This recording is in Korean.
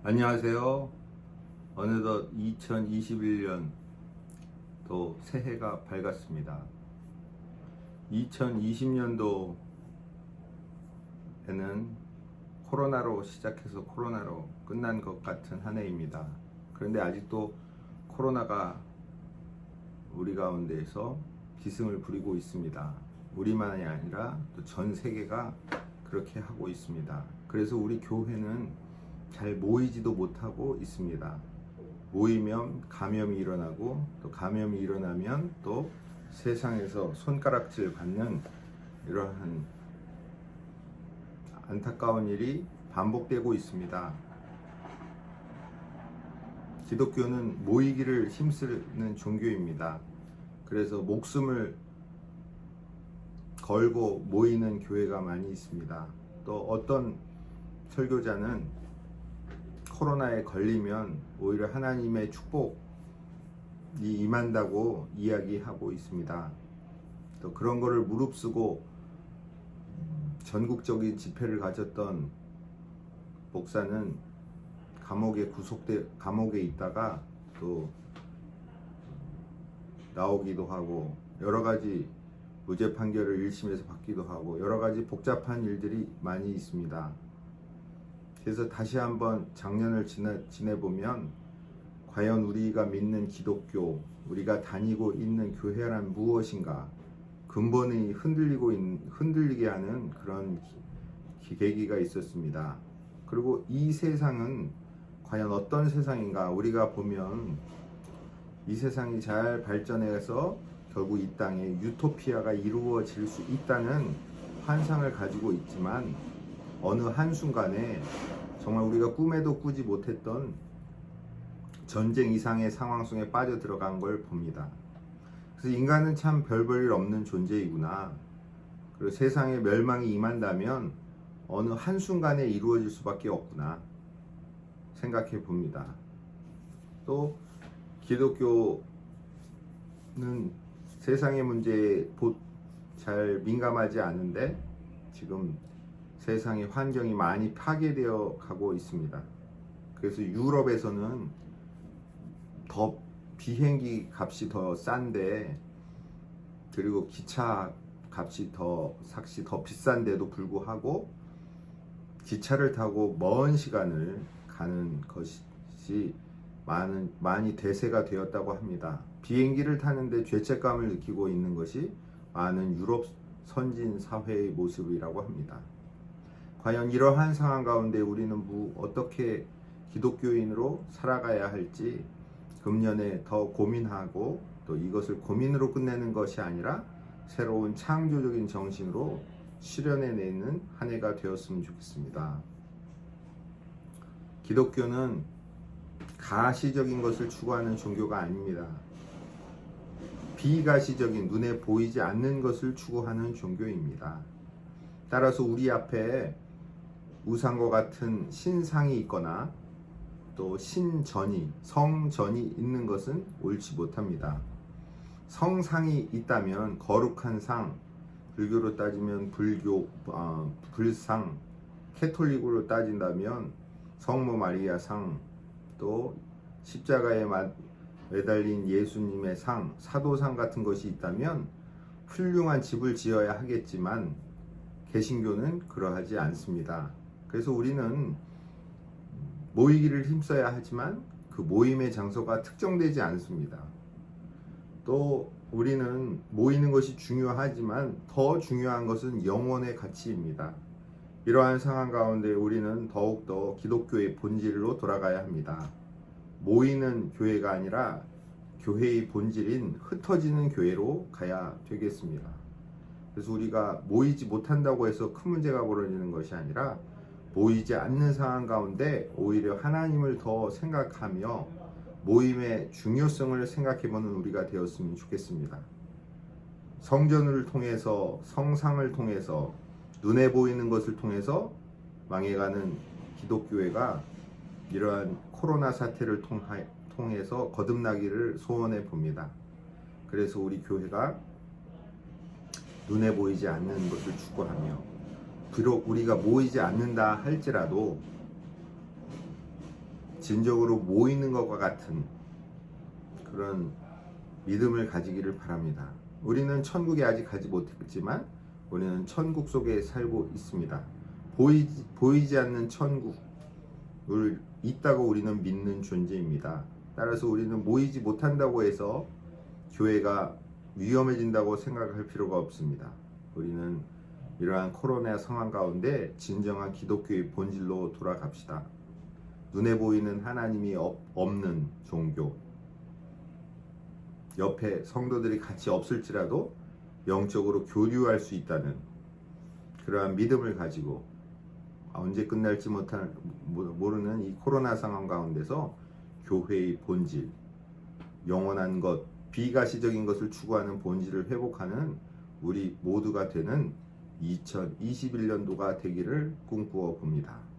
안녕하세요. 어느덧 2021년 또 새해가 밝았습니다. 2020년도에는 코로나로 시작해서 코로나로 끝난 것 같은 한 해입니다. 그런데 아직도 코로나가 우리 가운데에서 기승을 부리고 있습니다. 우리만이 아니라 또 전 세계가 그렇게 하고 있습니다. 그래서 우리 교회는 잘 모이지도 못하고 있습니다. 모이면 감염이 일어나고 또 감염이 일어나면 또 세상에서 손가락질 받는 이러한 안타까운 일이 반복되고 있습니다. 기독교는 모이기를 힘쓰는 종교입니다. 그래서 목숨을 걸고 모이는 교회가 많이 있습니다. 또 어떤 설교자는 코로나에 걸리면 오히려 하나님의 축복이 임한다고 이야기하고 있습니다. 또 그런 거를 무릅쓰고 전국적인 집회를 가졌던 목사는 감옥에 있다가 또 나오기도 하고 여러 가지 무죄 판결을 1심에서 받기도 하고 여러 가지 복잡한 일들이 많이 있습니다. 그래서 다시 한번 작년을 지내보면 과연 우리가 믿는 기독교, 우리가 다니고 있는 교회란 무엇인가 근본이 흔들리게 하는 그런 계기가 있었습니다. 그리고 이 세상은 과연 어떤 세상인가, 우리가 보면 이 세상이 잘 발전해서 결국 이 땅에 유토피아가 이루어질 수 있다는 환상을 가지고 있지만 어느 한순간에 정말 우리가 꿈에도 꾸지 못했던 전쟁 이상의 상황 속에 빠져 들어간 걸 봅니다. 그래서 인간은 참 별 볼 일 없는 존재이구나. 그리고 세상에 멸망이 임한다면 어느 한순간에 이루어질 수밖에 없구나 생각해 봅니다. 또 기독교는 세상의 문제에 잘 민감하지 않은데 지금 세상의 환경이 많이 파괴되어 가고 있습니다. 그래서 유럽에서는 더 비행기 값이 더 싼데 그리고 기차 값이 더 비싼데도 불구하고 기차를 타고 먼 시간을 가는 것이 많이 대세가 되었다고 합니다. 비행기를 타는데 죄책감을 느끼고 있는 것이 많은 유럽 선진 사회의 모습이라고 합니다. 과연 이러한 상황 가운데 우리는 어떻게 기독교인으로 살아가야 할지 금년에 더 고민하고 또 이것을 고민으로 끝내는 것이 아니라 새로운 창조적인 정신으로 실현해내는 한 해가 되었으면 좋겠습니다. 기독교는 가시적인 것을 추구하는 종교가 아닙니다. 비가시적인 눈에 보이지 않는 것을 추구하는 종교입니다. 따라서 우리 앞에 우상과 같은 신상이 있거나 또 성전이 있는 것은 옳지 못합니다. 성상이 있다면 거룩한 상, 불교로 따지면 불상, 캐톨릭으로 따진다면 성모 마리아 상, 또 십자가에 매달린 예수님의 상, 사도상 같은 것이 있다면 훌륭한 집을 지어야 하겠지만 개신교는 그러하지 않습니다. 그래서 우리는 모이기를 힘써야 하지만 그 모임의 장소가 특정되지 않습니다. 또 우리는 모이는 것이 중요하지만 더 중요한 것은 영혼의 가치입니다. 이러한 상황 가운데 우리는 더욱더 기독교의 본질로 돌아가야 합니다. 모이는 교회가 아니라 교회의 본질인 흩어지는 교회로 가야 되겠습니다. 그래서 우리가 모이지 못한다고 해서 큰 문제가 벌어지는 것이 아니라 모이지 않는 상황 가운데 오히려 하나님을 더 생각하며 모임의 중요성을 생각해보는 우리가 되었으면 좋겠습니다. 성전을 통해서 성상을 통해서 눈에 보이는 것을 통해서 망해가는 기독교회가 이러한 코로나 사태를 통해서 거듭나기를 소원해 봅니다. 그래서 우리 교회가 눈에 보이지 않는 것을 추구하며 비록 우리가 모이지 않는다 할지라도 진정으로 모이는 것과 같은 그런 믿음을 가지기를 바랍니다. 우리는 천국에 아직 가지 못했지만 우리는 천국 속에 살고 있습니다. 보이지 않는 천국을 있다고 우리는 믿는 존재입니다. 따라서 우리는 모이지 못한다고 해서 교회가 위험해진다고 생각할 필요가 없습니다. 우리는 이러한 코로나 상황 가운데 진정한 기독교의 본질로 돌아갑시다. 눈에 보이는 하나님이 없는 종교, 옆에 성도들이 같이 없을지라도 영적으로 교류할 수 있다는 그러한 믿음을 가지고 언제 끝날지 모르는 이 코로나 상황 가운데서 교회의 본질, 영원한 것, 비가시적인 것을 추구하는 본질을 회복하는 우리 모두가 되는 2021년도가 되기를 꿈꾸어 봅니다.